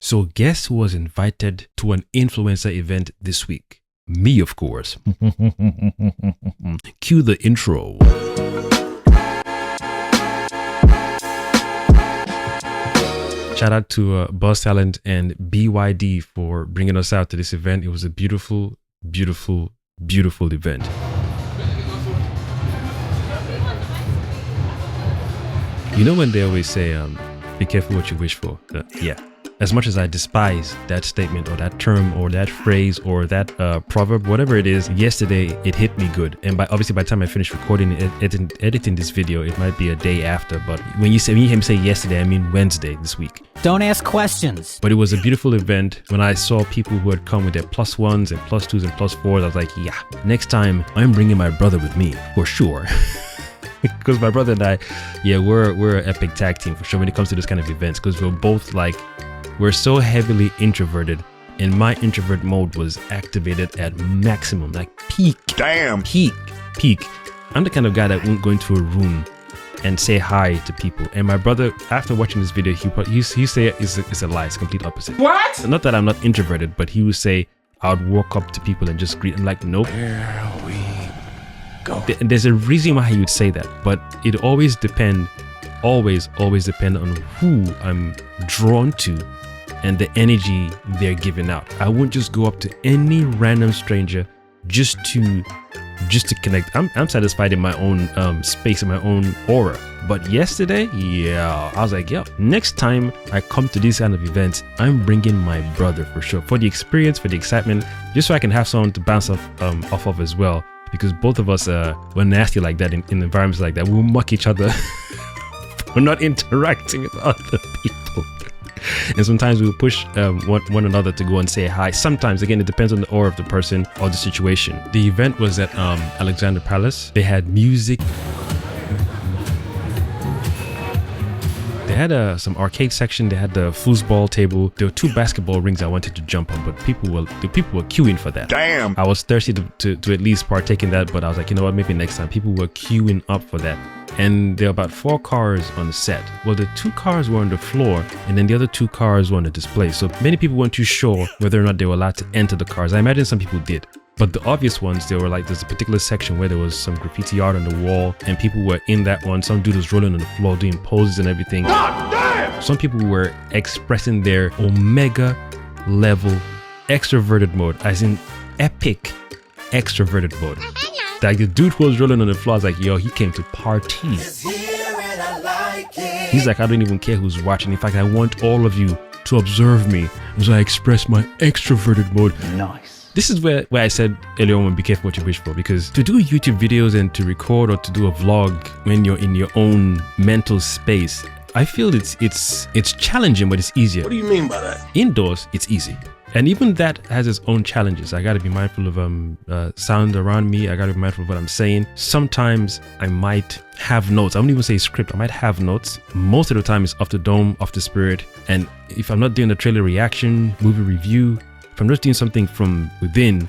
So guess who was invited to an influencer event this week? Me, of course. Cue the intro. Shout out to Buzz Talent and BYD for bringing us out to this event. It was a beautiful, beautiful, beautiful event. You know when they always say, be careful what you wish for? Yeah. As much as I despise that statement or that term or that phrase or that proverb, whatever it is, yesterday it hit me good. And obviously by the time I finish recording editing this video, it might be a day after. But when you hear me say yesterday, I mean Wednesday this week. Don't ask questions. But it was a beautiful event. When I saw people who had come with their +1s and +2s and +4s, I was like, yeah, next time I'm bringing my brother with me for sure. Because my brother and I, yeah, we're an epic tag team for sure when it comes to this kind of events. Because we're both like, we're so heavily introverted, and my introvert mode was activated at maximum, like peak. Damn. Peak. I'm the kind of guy that won't go into a room and say hi to people. And my brother, after watching this video, he say it's a lie. It's the complete opposite. What? Not that I'm not introverted, but he would say I would walk up to people and just greet. I'm like, nope. Here we go. There's a reason why he would say that, but it always depend on who I'm drawn to and the energy they're giving out. I wouldn't just go up to any random stranger just to connect. I'm satisfied in my own space, in my own aura. But yesterday, yeah, I was like, yo, next time I come to these kind of events, I'm bringing my brother for sure, for the experience, for the excitement, just so I can have someone to bounce off of as well. Because both of us were nasty like that in environments like that. We'll mock each other for not interacting with other people. And sometimes we'll push one another to go and say hi. Sometimes, again, it depends on the aura of the person or the situation. The event was at Alexander Palace. They had music. They had some arcade section. They had the foosball table. There were 2 basketball rings I wanted to jump on, but the people were queuing for that. Damn. I was thirsty to at least partake in that, but I was like, you know what, maybe next time. People were queuing up for that. And there were about 4 cars on the set. Well, the 2 cars were on the floor, and then the other 2 cars were on the display. So many people weren't too sure whether or not they were allowed to enter the cars. I imagine some people did. But the obvious ones, they were like, there's a particular section where there was some graffiti art on the wall, and people were in that one. Some dude was rolling on the floor, doing poses and everything. God damn! Some people were expressing their omega level extroverted mode, as in epic extroverted mode. Like the dude who was rolling on the floor, I was like, yo, he came to party. He's like, I don't even care who's watching. In fact, I want all of you to observe me as I express my extroverted mode. Nice. This is where I said earlier on, be careful what you wish for, because to do YouTube videos and to record or to do a vlog when you're in your own mental space, I feel it's challenging, but it's easier. What do you mean by that? Indoors, it's easy. And even that has its own challenges. I got to be mindful of sound around me. I got to be mindful of what I'm saying. Sometimes I might have notes. I won't even say script. I might have notes. Most of the time it's off the dome, off the spirit. And if I'm not doing a trailer reaction, movie review, if I'm just doing something from within,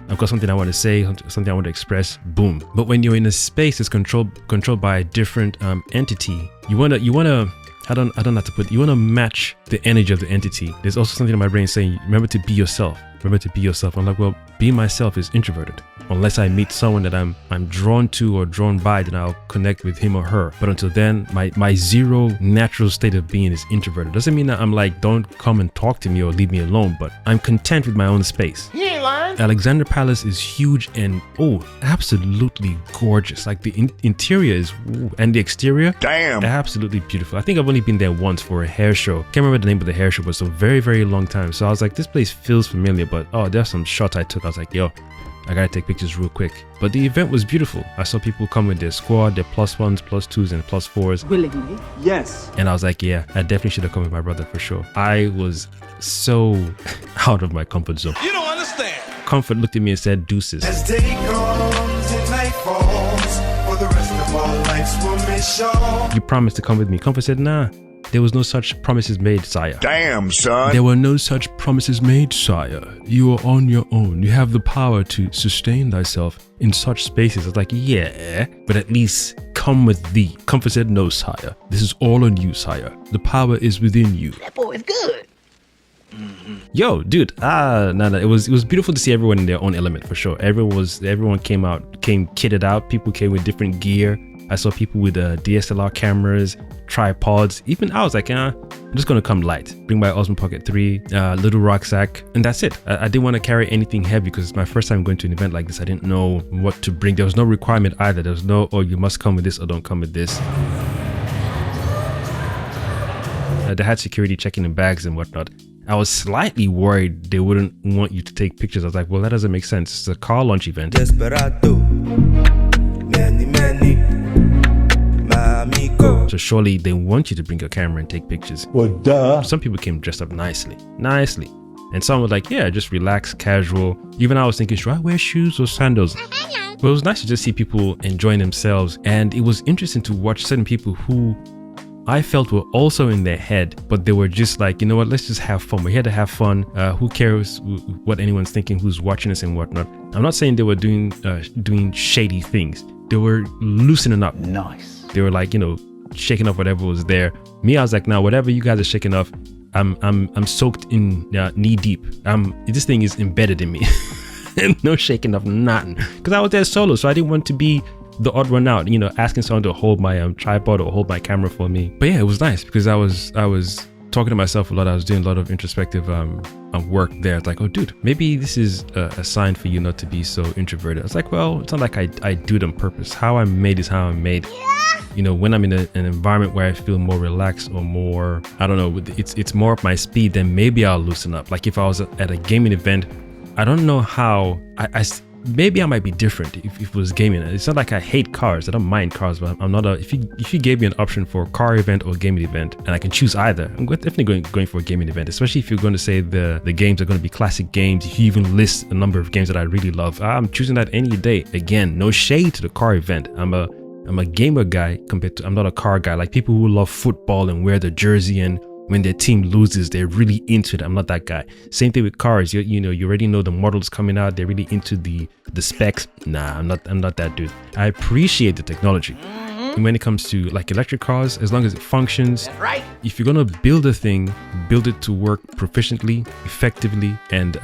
I've got something I want to say, something I want to express, boom. But when you're in a space that's controlled by a different entity, you wanna I don't know how to put it. You want to match the energy of the entity. There's also something in my brain saying, remember to be yourself. Remember to be yourself. I'm like, well, being myself is introverted. Unless I meet someone that I'm drawn to or drawn by, then I'll connect with him or her. But until then, my zero natural state of being is introverted. Doesn't mean that I'm like, don't come and talk to me or leave me alone, but I'm content with my own space. You ain't lying. Alexander Palace is huge and absolutely gorgeous. Like the interior is, and the exterior, damn, absolutely beautiful. I think I've only been there once for a hair show. Can't remember the name of the hair show, but it's a very, very long time. So I was like, this place feels familiar, but there's some shots I took. I was like, yo, I gotta take pictures real quick. But the event was beautiful. I saw people come with their squad, their +1s, +2s, and +4s. Willingly? Yes. And I was like, yeah, I definitely should have come with my brother for sure. I was so out of my comfort zone. You don't understand. Comfort looked at me and said, deuces. As day comes and night falls, for the rest of our lives we'll miss y'all. You promised to come with me. Comfort said, nah. There was no such promises made, sire. Damn, son. There were no such promises made, sire. You are on your own. You have the power to sustain thyself in such spaces. I was like, yeah, but at least come with thee. Comfort said, no, sire. This is all on you, sire. The power is within you. That boy is good. Yo, dude, no, it was beautiful to see everyone in their own element for sure. Everyone came kitted out. People came with different gear. I saw people with DSLR cameras, tripods. Even I was like, I'm just gonna come light. Bring my Osmo Pocket 3, little rucksack, and that's it. I didn't want to carry anything heavy because it's my first time going to an event like this. I didn't know what to bring. There was no requirement either. There was no, oh, you must come with this or don't come with this. They had security checking in bags and whatnot. I was slightly worried they wouldn't want you to take pictures. I was like, well, that doesn't make sense. It's a car launch event. Desperado. Many, my amigo. So surely they want you to bring your camera and take pictures. Well, duh. Some people came dressed up nicely. And some were like, yeah, just relax, casual. Even I was thinking, should I wear shoes or sandals? But it was nice to just see people enjoying themselves. And it was interesting to watch certain people who I felt were also in their head, but they were just like, you know what, let's just have fun. We're here to have fun. Who cares what anyone's thinking, who's watching us and whatnot. I'm not saying they were doing shady things. They were loosening up. Nice. They were like, shaking off whatever was there. Me, I was like, nah, whatever you guys are shaking off, I'm soaked in knee deep. This thing is embedded in me. No shaking off, nothing. Because I was there solo, so I didn't want to be the odd one out, asking someone to hold my tripod or hold my camera for me. But yeah, it was nice because I was talking to myself a lot. I was doing a lot of introspective work there. It's like, oh dude, maybe this is a sign for you not to be so introverted. I was like, well, it's not like I do it on purpose. How I'm made is how I'm made. When I'm in an environment where I feel more relaxed or more, I don't know, it's more up my speed, then maybe I'll loosen up. Like if I was at a gaming event, I don't know how maybe I might be different if it was gaming. It's not like I hate cars. I don't mind cars, but I'm not if you gave me an option for a car event or a gaming event and I can choose either, I'm definitely going for a gaming event, especially if you're going to say the games are going to be classic games. If you even list a number of games that I really love, I'm choosing that any day. Again, no shade to the car event. I'm a gamer guy compared to, I'm not a car guy. Like people who love football and wear the jersey and when their team loses, they're really into it. I'm not that guy. Same thing with cars. You already know the models coming out. They're really into the specs. Nah, I'm not that dude. I appreciate the technology. And when it comes to like electric cars, as long as it functions, Right. if you're gonna build a thing, build it to work proficiently, effectively, and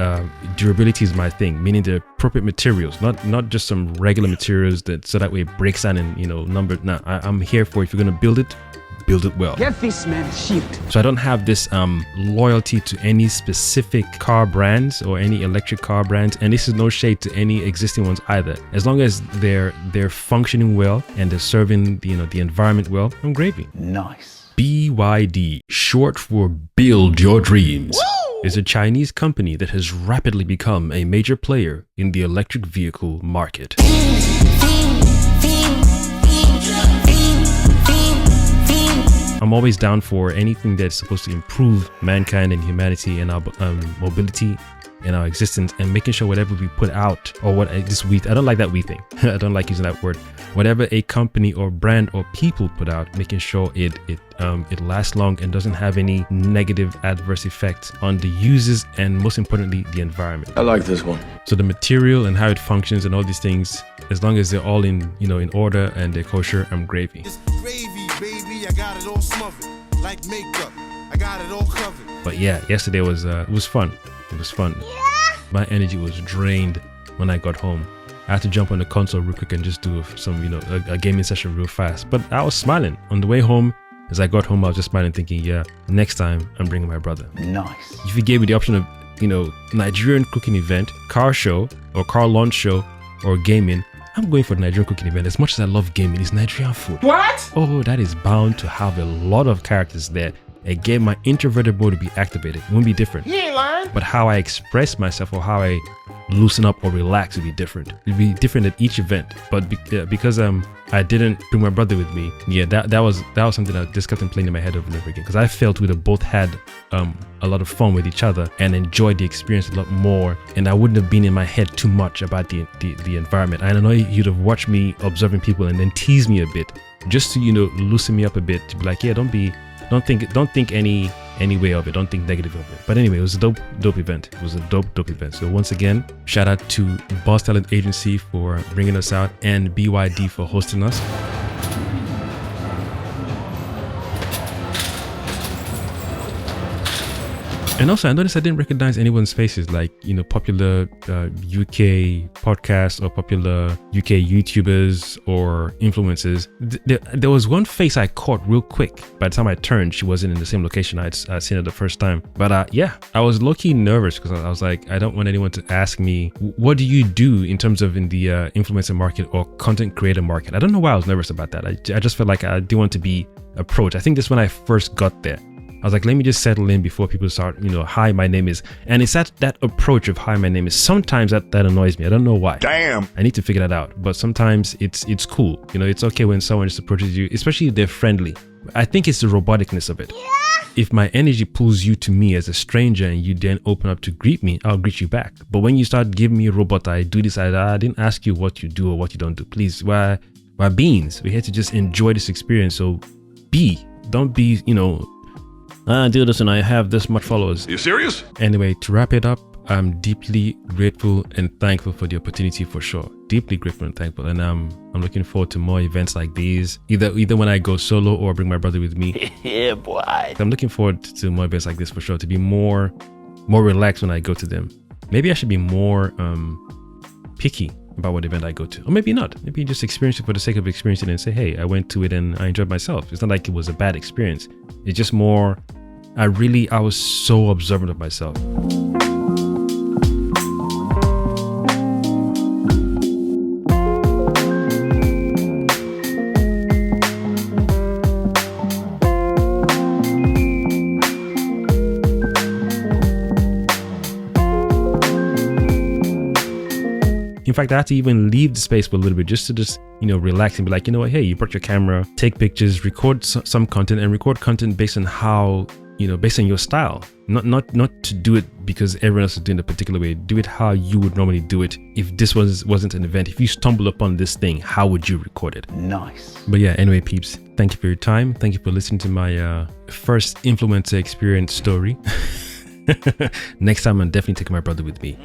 durability is my thing. Meaning the appropriate materials, not just some regular materials so that way it breaks down and number. Nah, I'm here for if you're gonna build it well. Get this man shit. So I don't have this loyalty to any specific car brands or any electric car brands, and this is no shade to any existing ones either. As long as they're functioning well and they're serving the environment well, I'm gravy. Nice. BYD, short for Build Your Dreams, is a Chinese company that has rapidly become a major player in the electric vehicle market. I'm always down for anything that's supposed to improve mankind and humanity and our mobility and our existence, and making sure whatever we put out, or I don't like that we thing. I don't like using that word. Whatever a company or brand or people put out, making sure it lasts long and doesn't have any negative adverse effects on the users and most importantly the environment. I like this one. So the material and how it functions and all these things, as long as they're all in order and they're kosher, I'm gravy. It's gravy, baby. I got it all smothered. Like makeup, I got it all covered. But yeah, yesterday was it was fun. It was fun. My energy was drained when I got home. I had to jump on the console real quick and just do some, a gaming session real fast. But I was smiling on the way home. As I got home, I was just smiling, thinking, yeah, next time I'm bringing my brother. Nice. If you gave me the option of, Nigerian cooking event, car show, or car launch show, or gaming, I'm going for the Nigerian cooking event. As much as I love gaming, it's Nigerian food. What? Oh, that is bound to have a lot of characters there. Again, my introverted mode to be activated. It won't be different. You ain't lying. But how I express myself or how I loosen up or relax will be different. It'll be different at each event. But because I didn't bring my brother with me, yeah, that was something that just kept playing in my head over and over again. Because I felt we'd have both had a lot of fun with each other and enjoyed the experience a lot more. And I wouldn't have been in my head too much about the environment. I know you'd have watched me observing people and then tease me a bit, just to loosen me up a bit, to be like, yeah, don't think any way of it. Don't think negative of it. But anyway, it was a dope event. It was a dope event. So once again, shout out to Boss Talent Agency for bringing us out and BYD for hosting us. And also, I noticed I didn't recognize anyone's faces, like, you know, popular UK podcasts or popular UK YouTubers or influencers. There was one face I caught real quick. By the time I turned, she wasn't in the same location I'd seen her the first time. But yeah, I was low-key nervous because I was like, I don't want anyone to ask me, what do you do in terms of in the influencer market or content creator market? I don't know why I was nervous about that. I just felt like I didn't want to be approached. I think this when I first got there. I was like, let me just settle in before people start, you know, hi, my name is. And it's that approach of hi, my name is. Sometimes that annoys me. I don't know why. Damn. I need to figure that out. But sometimes it's cool. You know, it's okay when someone just approaches you, especially if they're friendly. I think it's the roboticness of it. If my energy pulls you to me as a stranger and you then open up to greet me, I'll greet you back. But when you start giving me a robot, I do this, I didn't ask you what you do or what you don't do. Please, we're beings. We're here to just enjoy this experience. So don't be, you know, I do this and I have this much followers. You serious? Anyway, to wrap it up, I'm deeply grateful and thankful for the opportunity for sure. Deeply grateful and thankful. And I'm looking forward to more events like these. Either when I go solo or bring my brother with me. Yeah, boy. I'm looking forward to more events like this for sure. To be more relaxed when I go to them. Maybe I should be more picky about what event I go to. Or maybe not. Maybe just experience it for the sake of experiencing it and say, hey, I went to it and I enjoyed myself. It's not like it was a bad experience. It's just more, I was so observant of myself. In fact, I had to even leave the space for a little bit just to you know, relax and be like, you know what, hey, you brought your camera, take pictures, record some content, and record content based on how, you know, based on your style. Not to do it because everyone else is doing it a particular way. Do it how you would normally do it. If this wasn't an event, if you stumble upon this thing, how would you record it? Nice. But yeah, anyway, peeps, thank you for your time. Thank you for listening to my first influencer experience story. Next time, I'm definitely taking my brother with me.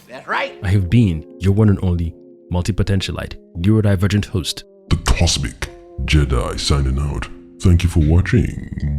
That's right. I have been your one and only multipotentialite, Neurodivergent host. The Kosmic Jedi signing out. Thank you for watching.